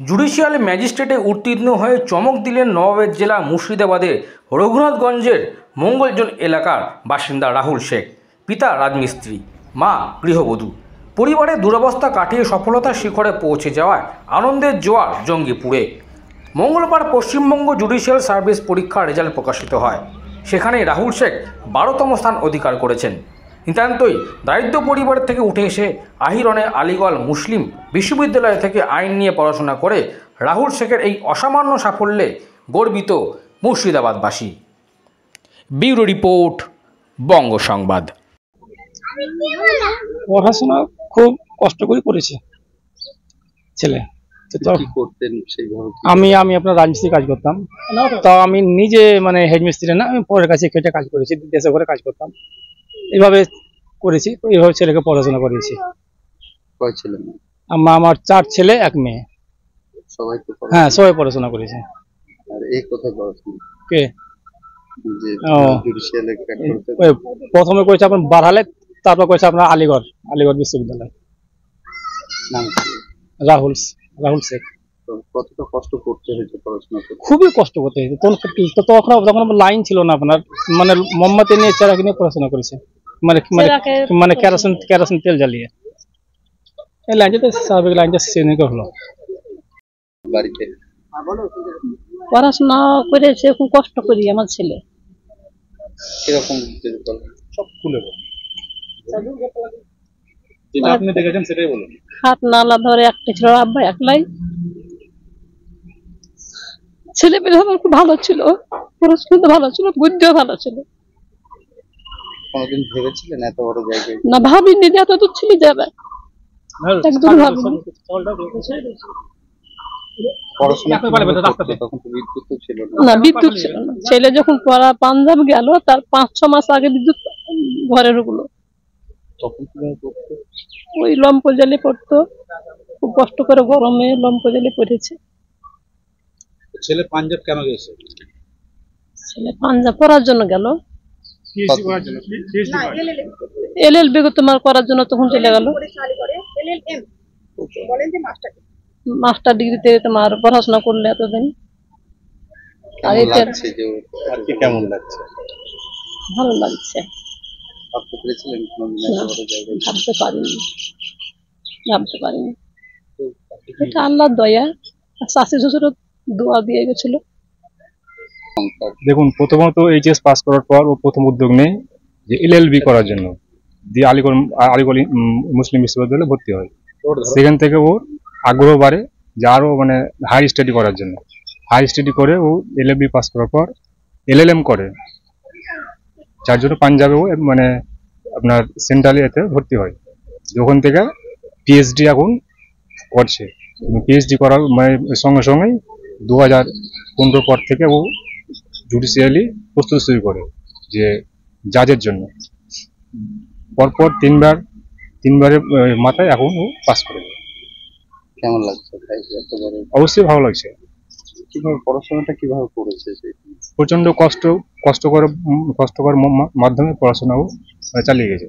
Judicial ম্যাজিস্ট্রেটে উত্তীর্ণ হয়ে চমক দিলেন নবাবের জেলা মুর্শিদাবাদের রঘুনাথগঞ্জের মঙ্গলজন এলাকার বাসিন্দা রাহুল শেখ। পিতা রাজমিস্ত্রি, মা গৃহবধূ। পরিবারের দুরবস্থা কাটিয়ে সফলতার শিখরে পৌঁছে যাওয়ায় আনন্দের জোয়ার জঙ্গিপুরে। মঙ্গলবার পশ্চিমবঙ্গ জুডিশিয়াল সার্ভিস পরীক্ষার রেজাল্ট প্রকাশিত হয়। সেখানে রাহুল শেখ 12তম স্থান অধিকার করেছেন। নিতান্তই দারিদ্র পরিবার থেকে উঠে এসে আহিরনে আলিগড় মুসলিম বিশ্ববিদ্যালয় থেকে আইন নিয়ে পড়াশোনা করে রাহুল শেখের এই অসামান্য সাফল্যে গর্বিত মুর্শিদাবাদবাসী। ব্যুরো রিপোর্ট, বঙ্গ সংবাদ। পড়াশোনা খুব কষ্ট করে করেছে ছেলে। আমি আপনার রাজমিস্ত্রি কাজ করতাম, তো আমি নিজে মানে হেডমিস্ত্রি না, আমি পরের কাছে কেটে কাজ করেছি, দেশে ঘরে কাজ করতাম, এইভাবে করেছি। তো এইভাবে ছেলেকে পড়াশোনা করিয়েছি। আমার 4 ছেলে 1 মেয়ে। হ্যাঁ, সবাই পড়াশোনা করেছে। কে প্রথমে করেছে আপনার বারহালে, তারপর করেছে আপনার আলিগড় বিশ্ববিদ্যালয়। রাহুল শেখ। কতটা কষ্ট করতে হয়েছে পড়াশোনা করতে? খুবই কষ্ট করতে হয়েছে। তখন লাইন ছিল না আপনার, মানে মোমবাতি নিয়ে চেরাকি নিয়ে পড়াশোনা করেছে, মানে কেরোসিন তেল জ্বালিয়ে। এই লাইনটা স্বাভাবিক লাইনটা সেদিনকে হলো। বাড়িতে পড়াশোনা করেছে, খুব কষ্ট করি আমার ছেলে। কিরকম সব খুলে যেটা আপনি দেখেছেন সেটাই বলুন। হাত নালা ধরে একটা ছিল, আব্বা একলাই। ছেলে পেলে আমার খুব ভালো ছিল, পড়াশোনা ভালো ছিল, বুদ্ধিও ভালো ছিল। কোনদিন ভেবেছিলেন এত বড় জায়গায়? না, ভাবিনি যে এত দূর ছেলে যাবে, একদম ভাবিনি। না, বিদ্যুৎ ছিল না। ছেলে যখন পড়া পাঞ্জাব গেল, তার 5-6 মাস আগে বিদ্যুৎ ঘরে ঢুকলো। ওই লম্প জ্বালে পড়তো, খুব কষ্ট করে গরমে লম্প জ্বালে পড়েছে। ছেলে পাঞ্জাব কেন গেছে? ছেলে পাঞ্জাব পড়ার জন্য গেল, LLB তোমার করার জন্য তখন চলে গেল। মাস্টার ডিগ্রিতে তোমার পড়াশোনা করলে এতদিন। কেমন লাগছে? ভালো লাগছে। ভাবতে পারিনি। এটা আল্লাহর দয়া। শাশি শ্বশুর দোয়া দিয়ে গেছিল। দেখুন, প্রথমত এইচএস পাস করার পর ও প্রথম উদ্যোগ নেই যে LLB করার জন্য, দিয়ে আলিগড় মুসলিম বিশ্ববিদ্যালয়ে ভর্তি হয়। সেখান থেকে ওর আগ্রহ বাড়ে যে আরও মানে হায়ার স্টাডি করার জন্য। হায়ার স্টাডি করে ও LLB পাস করার পর LLM করে, যার জন্য পাঞ্জাবে ও মানে আপনার সেন্ট্রালি এতে ভর্তি হয়। যখন থেকে PhD এখন করছে। PhD করার মানে সঙ্গে সঙ্গেই 2015 পর থেকে ও জুডিশিয়ালি প্রস্তুতি শুরু করে যে জাজের জন্য। পরপর তিনবারের মাথায় এখন ও পাস করে। কেমন লাগছে? অবশ্যই ভালো লাগছে। কিভাবে পড়াশোনাটা কিভাবে করেছে? প্রচন্ড কষ্টকর মাধ্যমে পড়াশোনাও চালিয়ে গেছে।